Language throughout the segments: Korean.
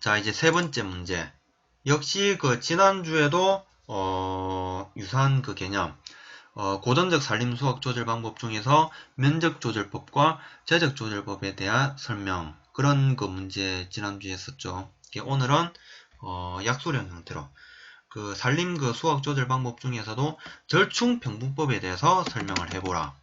자, 이제 세 번째 문제. 역시 그 지난주에도 유사한 그 개념, 고전적 산림 수확 조절 방법 중에서 면적 조절법과 재적 조절법에 대한 설명, 그런 그 문제 지난주에 했었죠. 오늘은 약수령 형태로 그 산림 그 수확 조절 방법 중에서도 절충 평분법에 대해서 설명을 해보라.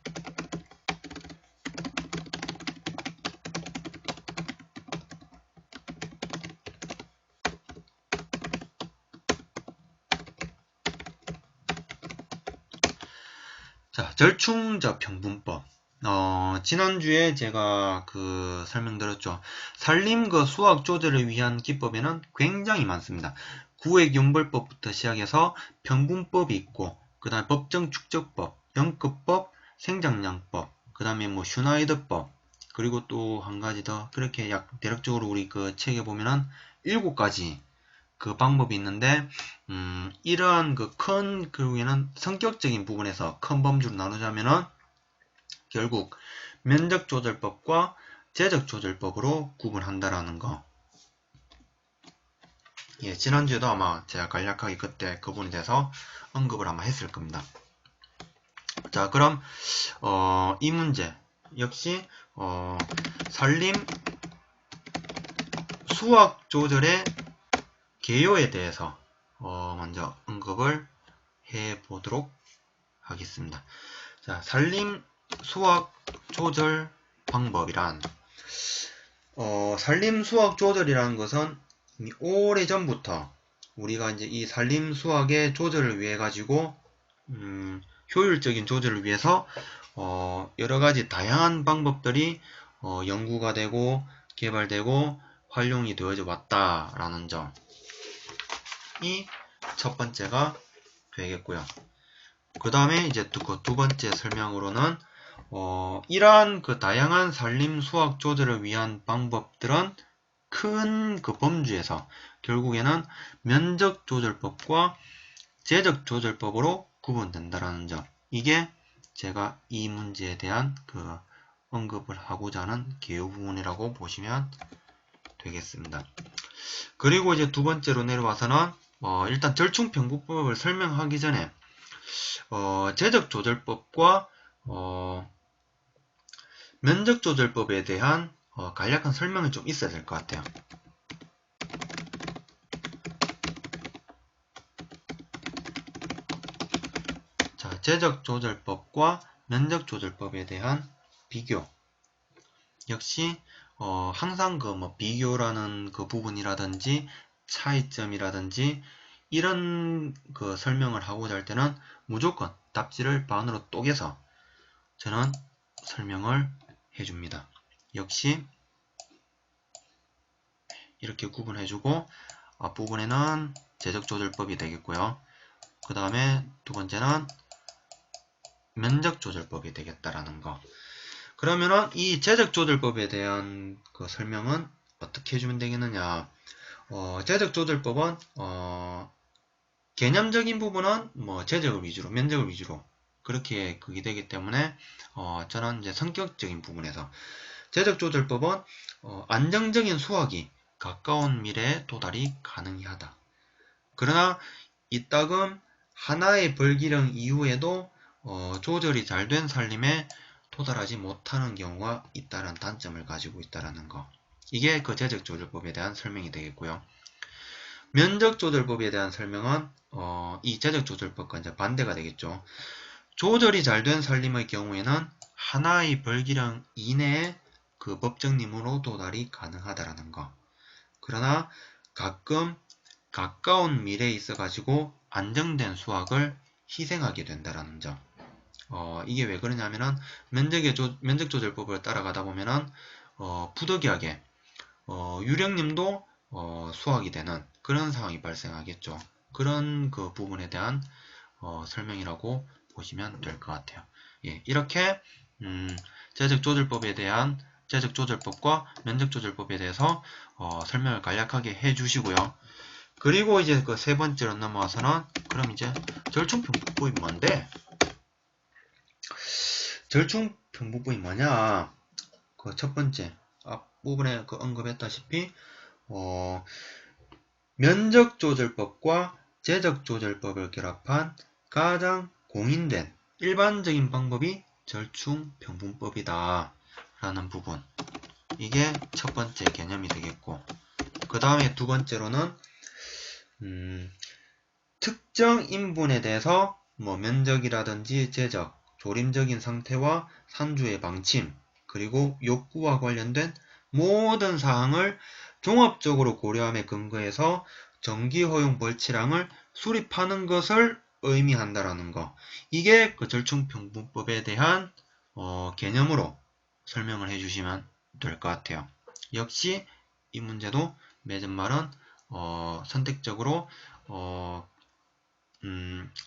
자, 절충적 평분법. 지난주에 제가 그 설명드렸죠. 산림 그 수확 조절을 위한 기법에는 굉장히 많습니다. 구획용벌법부터 시작해서 평분법이 있고, 그 다음에 법정 축적법, 영급법, 생장량법, 그 다음에 뭐 슈나이더법, 그리고 또 한 가지 더, 그렇게 대략적으로 우리 그 책에 보면은 7가지 그 방법이 있는데, 이러한 그 큰 결국에는 성격적인 부분에서 큰 범주로 나누자면은 결국 면적조절법과 재적조절법으로 구분한다라는 거. 예, 지난주에도 아마 제가 간략하게 그때 그 부분에 대해서 언급을 아마 했을 겁니다. 자, 그럼 이 문제 역시 산림 수확 조절의 개요에 대해서 먼저 언급을 해 보도록 하겠습니다. 자, 산림 수확 조절 방법이란 산림 수확 조절이라는 것은 이미 오래전부터 우리가 이제 이 산림 수확의 조절을 위해 가지고 효율적인 조절을 위해서 여러 가지 다양한 방법들이 연구가 되고 개발되고 활용이 되어져 왔다라는 점이 첫 번째가 되겠고요. 그 다음에 이제 두 번째 설명으로는 이러한 그 다양한 산림 수확 조절을 위한 방법들은 큰 그 범주에서 결국에는 면적 조절법과 재적 조절법으로 구분된다라는 점. 이게 제가 이 문제에 대한 그 언급을 하고자 하는 개요 부분이라고 보시면 되겠습니다. 그리고 이제 두 번째로 내려와서는 일단 절충평균법을 설명하기 전에 재적조절법과 면적조절법에 대한 간략한 설명이 좀 있어야 될 것 같아요. 자, 재적조절법과 면적조절법에 대한 비교. 역시 항상 그 뭐 비교라는 그 부분이라든지 차이점이라든지 이런 그 설명을 하고자 할 때는 무조건 답지를 반으로 쪼개서 저는 설명을 해줍니다. 역시 이렇게 구분해주고 앞부분에는 재적조절법이 되겠고요. 그 다음에 두 번째는 면적조절법이 되겠다라는 거. 그러면은 이 재적조절법에 대한 그 설명은 어떻게 해주면 되겠느냐. 재적조절법은 개념적인 부분은 뭐 재적을 위주로, 면적을 위주로 그렇게 그게 되기 때문에 저는 이제 성격적인 부분에서 재적조절법은 안정적인 수확이 가까운 미래에 도달이 가능하다. 그러나 이따금 하나의 벌기령 이후에도 조절이 잘 된 산림에 도달하지 못하는 경우가 있다는 단점을 가지고 있다는 거. 이게 그 재적조절법에 대한 설명이 되겠고요. 면적조절법에 대한 설명은 이 재적조절법과 이제 반대가 되겠죠. 조절이 잘 된 산림의 경우에는 하나의 벌기령 이내에 그 법정림으로 도달이 가능하다라는 거. 그러나 가끔 가까운 미래에 있어가지고 안정된 수확을 희생하게 된다라는 점. 이게 왜 그러냐면은 면적조절법을 따라가다 보면은 부득이하게 유령님도 수확이 되는 그런 상황이 발생하겠죠. 그런 그 부분에 대한 설명이라고 보시면 될 것 같아요. 예, 이렇게 재적조절법과 면적조절법에 대해서 설명을 간략하게 해주시고요. 그리고 이제 그 세 번째로 넘어와서는 그럼 이제 절충평분법이 뭔데? 절충평분법이 뭐냐? 그 첫 번째 앞부분에 그 언급했다시피 면적조절법과 제적조절법을 결합한 가장 공인된 일반적인 방법이 절충평분법이다 라는 부분, 이게 첫 번째 개념이 되겠고, 그 다음에 두 번째로는 특정 인분에 대해서 면적이라든지 제적, 조림적인 상태와 산주의 방침, 그리고 욕구와 관련된 모든 사항을 종합적으로 고려함에 근거해서 정기 허용 벌치량을 수립하는 것을 의미한다라는 거. 이게 그 절충평분법에 대한 개념으로 설명을 해주시면 될 것 같아요. 역시 이 문제도 맺은 말은 선택적으로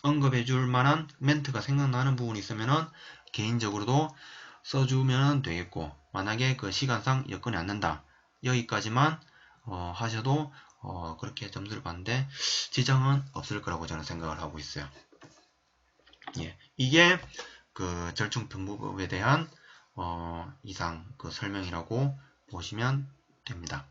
언급해줄 만한 멘트가 생각나는 부분이 있으면은 개인적으로도 써주면 되겠고, 만약에 그 시간상 여건이 안 된다, 여기까지만 하셔도 그렇게 점수를 받는데 지장은 없을 거라고 저는 생각을 하고 있어요. 예, 이게 그 절충평분법에 대한 이상 그 설명이라고 보시면 됩니다.